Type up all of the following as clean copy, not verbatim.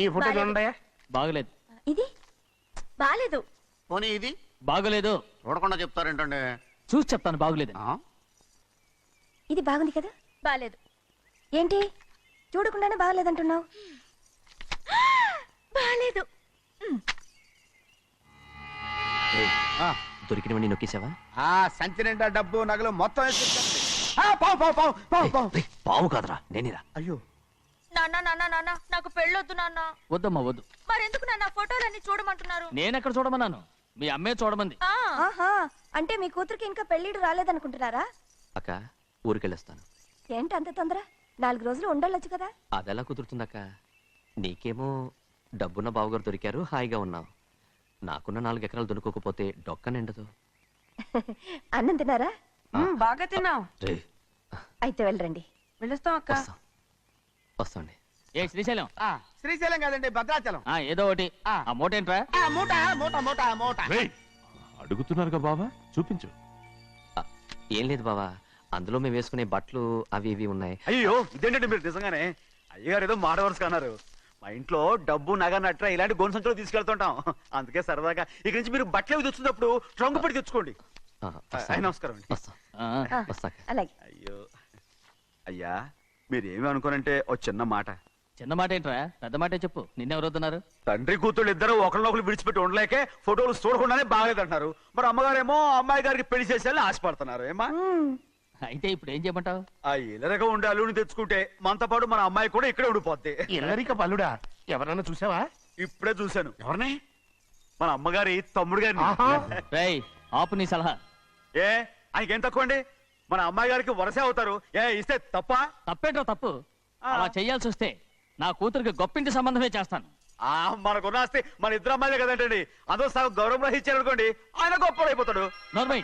ఈ ఫోటో చూడండి. బాగలేదు. ఇది బాలేదు. పోనీ ఇది బాగలేదు. చూడకుండా చెప్తారేంటండి? చూసి చెప్తాను బాగలేదు. ఇది బాగుంది కదా? బాలేదు. ఏంటి చూడకుండానే బాగలేదంటున్నావు? బాలేదు. దొరికినవన్నీ నొక్కేసావా? సంచి నిండా డబ్బు నగలు మొత్తం పావు కాదురా నేనేరా. అయ్యో నాన్న నాన్న నాన్న నాకు పెళ్ళొద్దు నాన్న. వద్దమ్మా వద్దు. మరెందుకు నాన్న ఫోటోలన్నీ చూడమంటున్నారు? నేనెక్కడ చూడమన్నాను, మీ అమ్మే చూడమంది. అంటే మీ కూతురికి ఇంకా పెళ్ళిడు రాలేదనుకుంటున్నారా? అక్క ఊరికెళ్ళొస్తాను. ఏంటి అంత తొందర? 4 రోజులు ఉండొచ్చు కదా. అదెలా కుదురుతుందక్క? నీకేమో డబ్బున్న బావగారు దొరికారు, హాయిగా ఉన్నావు. నాకున్న 4 ఎకరాలు దొరకకపోతే డొక్క నిండదు. అన్నం తిన్నారా? బాగా తిన్నావు. అయితే వెళ్ళరండి. వెళ్ళొస్తాం అక్క. వస్తాండి. ఏ శ్రీశైలం? శ్రీశైలం కాదండి, భద్రాచలం. ఏదో ఒకటి. ఆ మూట ఏంట్రా? మూట మూట మూట మూట. అడుగుతున్నారుగా బాబా, చూపించు. ఏం లేదు బావా, అందులో మేము వేసుకునే బట్టలు అవి ఇవి ఉన్నాయి. అయ్యో ఇదేంటండి మీరు నిజంగానే అయ్యగారు ఏదో మాట వరుస అన్నారు. మా ఇంట్లో డబ్బు నగ నట్ర ఇలాంటి గోను సంచులు తీసుకెళ్తుంటాం. అందుకే సరదాగా ఇక నుంచి మీరు బట్టలు అవి తెచ్చుకున్నప్పుడు ట్రంక్ పెట్టి తెచ్చుకోండి. నమస్కారం అండి. వస్తా. అలాగే. అయ్యో అయ్యా మీరేమి అనుకోనంటే ఓ చిన్న మాట. చిన్న మాట ఏంట్రా, పెద్ద మాటే చెప్పు. నిన్నెవరొద్దున్నారు? తండ్రి కూతుళ్ళు ఇద్దరు ఒకరినొకరు విడిచిపెట్టి ఉండలేకే ఫోటోలు చూడకుండానే బాగలేదంటున్నారు. మరి అమ్మగారేమో అమ్మాయి గారికి పెళ్లి చేసేయాలని ఆశపడుతున్నారు. ఏమా అయితే ఇప్పుడు ఏం చేయమంటావు? ఆ ఇల్లరగా ఉండే అల్లుని తెచ్చుకుంటే మనతో పాటు మన అమ్మాయి కూడా ఇక్కడే ఉండిపోద్ది. ఇల్లరిక పల్లుడా? ఎవరన్నా చూసావా? ఇప్పుడే చూశాను. ఎవరిని? మన అమ్మగారి తమ్ముడు గారిని. రేయ్ ఆపు నీ సలహా. ఏ ఆయనకేం తక్కువ అండి? మన అమ్మాయి గారికి వరసే అవుతారు. ఏ ఇస్తే తప్ప? తప్పేంట్రా తప్పు? అలా చెయ్యాల్సి వస్తే నా కూతురికి గొప్పింటి సంబంధమే చేస్తాను. మనకున్న ఆస్తి మన ఇద్దరు అమ్మాయిలే కదంటండి. అదో సగం గౌరవం ఇచ్చారు అనుకోండి, ఆయన గొప్పడు అయిపోతాడు. నోర్మై,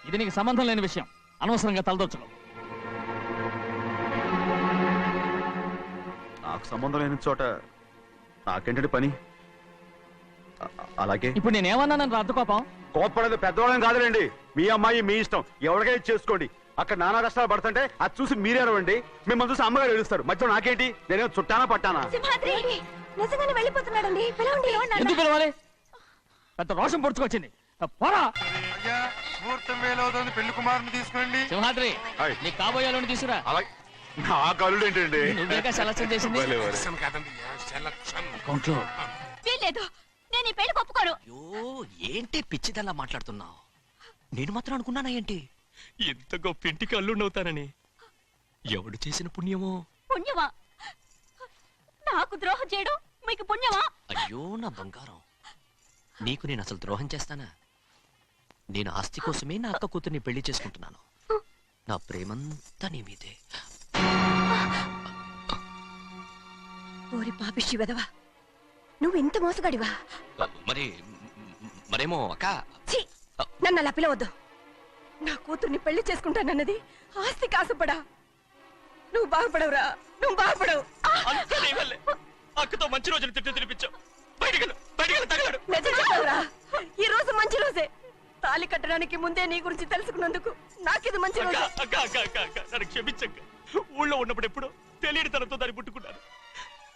ఇది నీకు సంబంధం లేని విషయం. అనవసరంగా తలదొచ్చుకో. నాకు సంబంధం లేని చోట నాకేంటండి పని? అలాగే ఇప్పుడు నేనేమన్నానని రద్దు కోపం? కోప్పడేది పెద్దవాళ్ళం కాదులేండి. మీ అమ్మాయి మీ ఇష్టం, ఎవరికైనా చేసుకోండి. అక్కడ నానా కష్టాలు పడుతుంటే అది చూసి మీరే అరవండి. మిమ్మల్ని చూసి అమ్మగారు ఏడుస్తారు. మధ్యలో నాకేంటి? నేనేం చుట్టానా పట్టానా? నిజంగానే వెళ్ళిపోతున్నాడండి. పిలవండి. ఎందుకు పిలవాలి? పెద్ద రోషం పొడుచుకొచ్చింది. పోరా. పెళ్లి కుమారుని తీసుకురండి. సింహాద్రి, నీ కాబోయేలోని తీసుకురా. నా కళ్ళు ఏంటండి? నువ్వేగా సెలక్షన్ చేసింది. వీల్లేదు, నేను ఈ పెళ్లి ఒప్పుకోను. ఏంటి పిచ్చిదల్లా మాట్లాడుతున్నావు? నేను మాత్రం అనుకున్నానా ఏంటి ఎంత గొప్ప ఇంటికి అల్లుండవుతానని? ఎవడు చేసిన పుణ్యమో? పుణ్యమా? నాకు ద్రోహం చేయడం మీకు పుణ్యమా? అయ్యో నా బంగారం, నీకు నేను అసలు ద్రోహం చేస్తానా? నేను ఆస్తి కోసమే నా అక్క కూతుర్ని పెళ్లి చేసుకుంటున్నాను. నా ప్రేమంతా నీ మీదే. ఓరి పాపిష్టి వెదవా, నువ్వు ఇంత మోసగాడివా? మరేమో అక్క. నన్ను అలా పిలవద్దు. నా కూతుర్ని పెళ్లి చేసుకుంటానన్నది ఆస్తి కాసుపడా? నువ్వు బాగుపడవురా, నువ్వు బాగుపడవు. అక్కతో మంచి రోజులు తిట్టు తినిపించావు. ఈ రోజు మంచి రోజే. తాళి కట్టడానికి ముందే నీ గురించి తెలుసుకున్నందుకు నాకిది మంచి రోజు. నన్ను క్షమించక్క. ఊళ్ళో ఉన్నప్పుడు ఎప్పుడో తెలియని తనతో దాన్ని పుట్టుకున్నాను.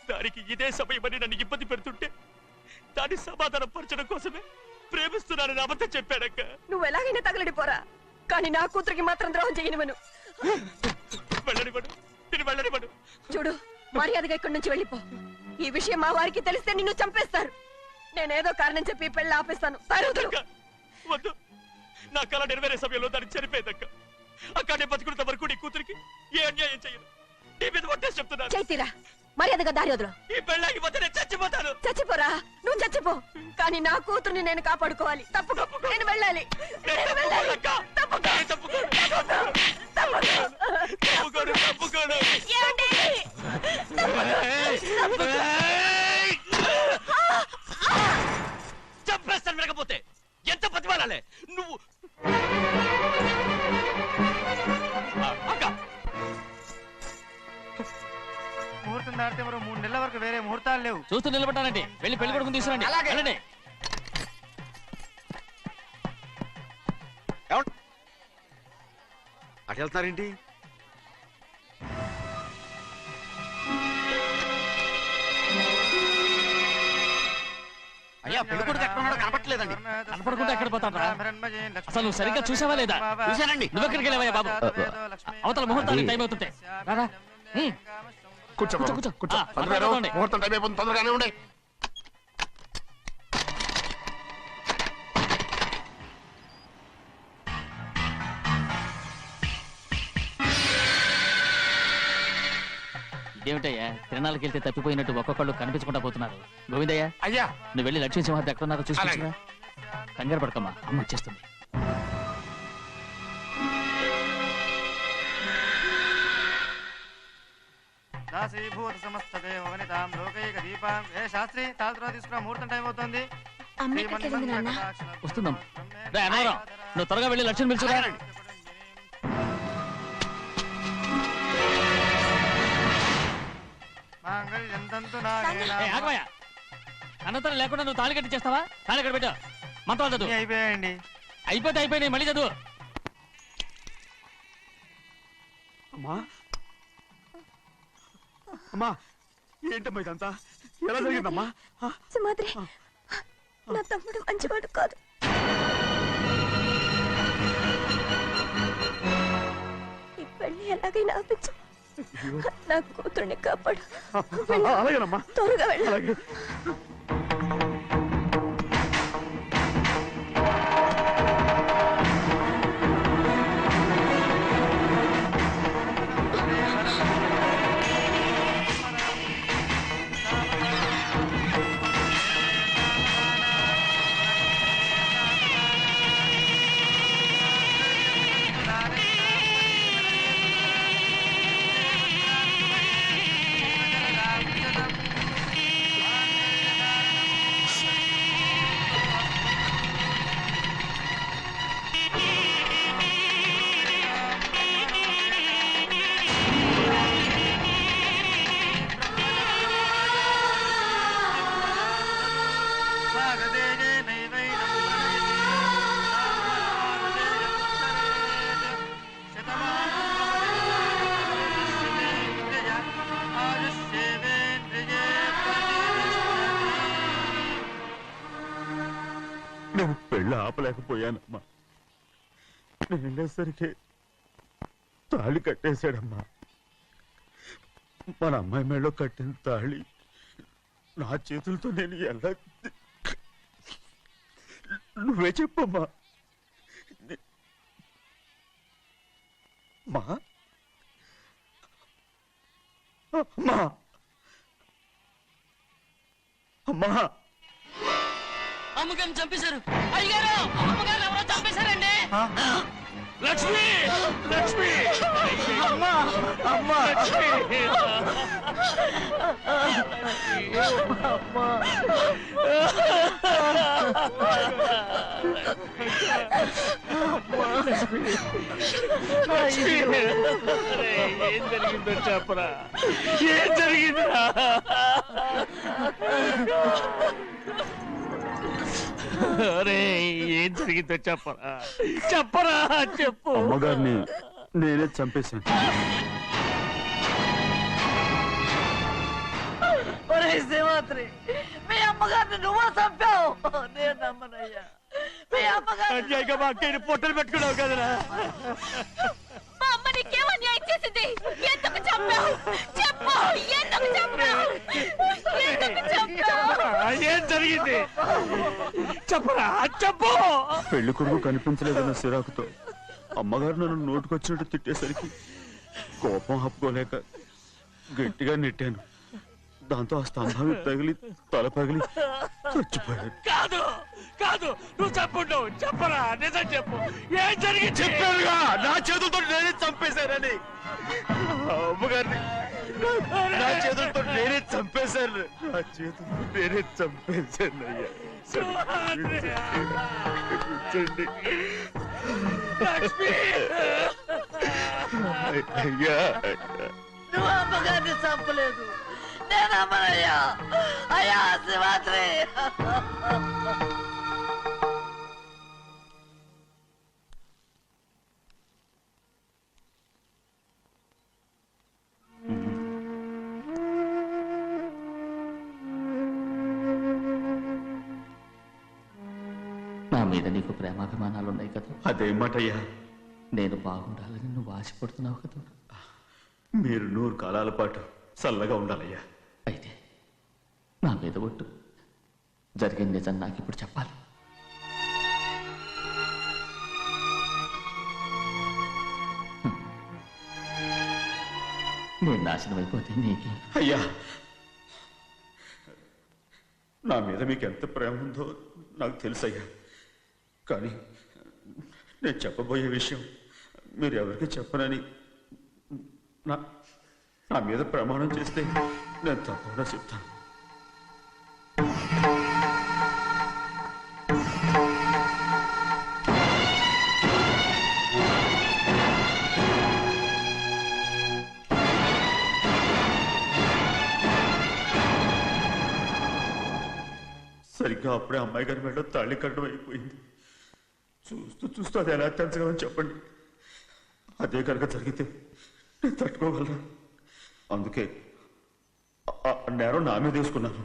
దానికి ఇదే సమయమని నన్ను ఇబ్బంది పెడుతుంటే దాన్ని సమాధానం పరచడం కోసమే ప్రేమిస్తున్నానని అబద్ధం చెప్పాడక్క. నువ్వు ఎలాగైనా తగలడిపోరా, కానీ నా కూతురికి మాత్రం ద్రోహం చేయనివను. వెళ్ళనివ్వడు, నేను వెళ్ళనివ్వడు. చూడు, మర్యాదగా ఇక్కడి నుంచి వెళ్ళిపో. ఈ విషయం మా వారికి తెలిస్తే నిన్ను చంపేస్తారు. నేనేదో కారణం చెప్పి పెళ్లి ఆపేస్తాను. వద్దు, నా కళ నెరవేరే సమయంలో దాన్ని చనిపోయిందక్క. అక్కడే బతుకున్నంత వరకు నీ కూతురికి ఏ అన్యాయం చేయను. నీ మీద ఒట్టేసి చెప్తున్నాను. చైతీరా, మర్యాదగా దారి వదలు. ఈ పెళ్ళాకి పోతే నేను చచ్చిపోతాను. చచ్చిపోరా, నువ్వు చచ్చిపో, కానీ నా కూతుర్ని నేను కాపాడుకోవాలి. తప్పుకో, నేను వెళ్ళాలి. చంపేస్తాను. లేకపోతే ఎంత బతిమాలాలే నువ్వు? ముహూర్తం దాటితే మరో 3 నెలల వరకు వేరే ముహూర్తాలు లేవు. చూస్తూ నిలబెట్టానండి. వెళ్ళి పెళ్లి కొడుకుని తీసుకురండి. వెళ్ళండి. అటు వెళ్తున్నారేంటి? అయ్యా పెళ్లి కొడుకు ఎక్కడ ఉన్నాడో కనపట్లేదండి. కనపడకుండా ఎక్కడ పోతాడ్రా? అసలు నువ్వు సరిగ్గా చూసావా లేదా? చూశానండి. నువ్వెక్కడికి వెళ్ళావయ్యా బాబు? అవతల ముహూర్తానికి టైం అవుతుంటే రారా. కూర్చో కూర్చో, కూర్చో. కూర్చో. ఆ, పంతులు గారు, మాట్లాడుకోండి. ముహూర్తం టైం అయిపోతుంది, తొందరగానే ఉండే. ఇదేమిటయ్యా తిరణాలకు వెళ్తే తప్పిపోయినట్టు ఒక్కొక్కళ్ళు కనిపించకుండా పోతున్నారు? గోవిందయ్య, అయ్యా నువ్వు వెళ్ళి లక్ష్మీ సింహాద్రి ఎక్కడున్నారో చూసుకుంటున్నా. కంగారు పడకమ్మా, అమ్మ వచ్చేస్తుంది. దాసీభూత సమస్త దేవవనితాం లోకైక దీపాం. ఏ శాస్త్రి తాళ తర్వాత తీసుకురా, ముహూర్తం టైం అవుతుంది. వస్తుందమ్మ. రా అన్నవరం, నువ్వు త్వరగా వెళ్ళి లక్ష్మి పిలుచురా. మాంగళ్యంతంతు ఏ, ఆగవయ్యా. అనంతరం లేకుండా నువ్వు తాళి కట్టి చేస్తావా? తాళి కట్టి పెట్టు. మంత్రాలు చదువు. అయిపోయాయండి. అయిపోతే అయిపోయినాయి, మళ్ళీ చదువు. అమ్మా అమ్మా, ఏంటమ్మా ఇదంతా? ఎలా జరిగిందమ్మా? సింహాద్రి, నా తమ్ముడు మంచివాడు కాదు. ఈ పెళ్లి ఎలాగైనా ఆపించు. నా కూతుర్ని కాపాడు. అలాగేనమ్మా, త్వరగా వెళ్ళు. అలాగే. నేను పెళ్ళి ఆపలేకపోయానమ్మా. నేను వెళ్ళేసరికి తాళి కట్టేశాడమ్మా. మన అమ్మాయి మేడలో కట్టిన తాళి నా చేతులతో నేను ఎలా... నువ్వే చెప్పమ్మా. మా అమ్మా, అమ్మా, అమ్మగారిని చంపేశారు. అయ్యగారు, అమ్మగారు ఎవరో చంపేశారండి. లక్ష్మి, లక్ష్మి, అమ్మా అమ్మా ఏం జరిగిందో చెప్పరా? ఏం జరిగిందిరా? అరే ఏం జరిగిందో చెప్పరా, చెప్పరా, చెప్పు. అమ్మగారిని నేనే చంపేశాను. సింహాద్రి, మీ అమ్మగారిని నువ్వు చంపావు. నేను నమ్మనయ్యా. మీ అమ్మగారు అన్యాయంగా మా అక్కని పొట్టలు పెట్టుకున్నావు కదరా. మా అమ్మ నీకేం అన్యాయం చేసింది? ఎందుకు చంపావు? చెప్పు, ఎందుకు చంపావు? ఎందుకు చంపావు? ఏం జరిగింది చెప్పరా, చెప్పు. పెళ్లి కొడుకు కనిపించలేదన్న సిరాకుతో అమ్మగారు నన్ను నోటుకొచ్చినట్టు తిట్టేసరికి కోపం హప్పుకోలేక గట్టిగా నెట్టాను. దాంతో ఆ స్తంభాన్ని తగిలి తల పగిలి చచ్చిపోయాను. కాదు కాదు, నువ్వు చెప్పుండవు. చెప్పరా, నిజం చెప్పు. ఏం జరిగింది? చెప్పానుగా, నా చేతులతో నేనే చంపేశానని. అమ్మగారిని నా చేతులతో నేనే చంపేశాను. నా చేతులతో నేనే చంపేశాను. అయ్యా కూర్చోండి. లక్ష్మి, అయ్యా నువ్వు అమ్మగారిని చంపలేదు. నేను అమ్మనయ్యా. అయ్యా సింహాద్రి. నా మీద నీకు ప్రేమాభిమానాలు ఉన్నాయి కదా. అదేమాటయ్యా? నేను బాగుండాలని నువ్వు ఆశపడుతున్నావు కదా. మీరు 100 కాలాల పాటు చల్లగా ఉండాలయ్యా. అయితే నా మీద ఒట్టు, జరిగిన నిజం నాకు ఇప్పుడు చెప్పాలి. నేను నాశనం అయిపోతే నీకే. అయ్యా, నా మీద మీకు ఎంత ప్రేమ ఉందో నాకు తెలుసయ్యా. కానీ నేను చెప్పబోయే విషయం మీరు ఎవరికి చెప్పనని నా మీద ప్రమాణం చేస్తే నేను తప్పకుండా చెప్తాను. సరిగ్గా అప్పుడే అమ్మాయి గారి మెడ తాళి కట్టడం అయిపోయింది. చూస్తూ చూస్తూ అది ఎలా తెంచగలని చెప్పండి. అదే కనుక జరిగితే నేను తట్టుకోగలరా? అందుకే ఆ నేరం నా మీద తీసుకున్నాను.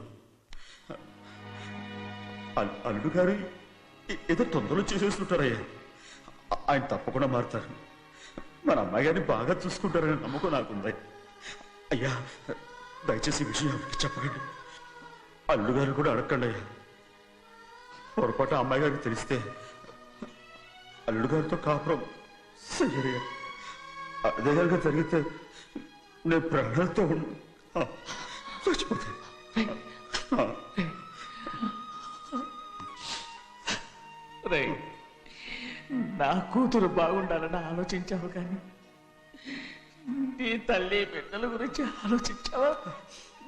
అల్లుడు గారు ఏదో తొందరలో చేసేస్తుంటారయ్యా. ఆయన తప్పకుండా మారుతారు. మన అమ్మాయి గారిని బాగా చూసుకుంటారని నమ్మకం నాకుంది. అయ్యా, దయచేసి ఈ విషయం ఎవరికి చెప్పకండి. అల్లుడు గారు కూడా అడగండి అయ్యా. పొరపాటు అమ్మాయి గారికి తెలిస్తే అల్లుడు గారితో కాపురం చెయ్యరయ్యా. అదే కనుక జరిగితే నేను ప్రాణాలతో చచ్చిపోతాను. నా కూతురు బాగుండాలని ఆలోచించావు, కానీ నీ తల్లి బిడ్డల గురించి ఆలోచించావా?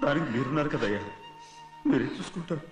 దానికి మీరున్నారు కదయ్యా, మీరే చూసుకుంటారు.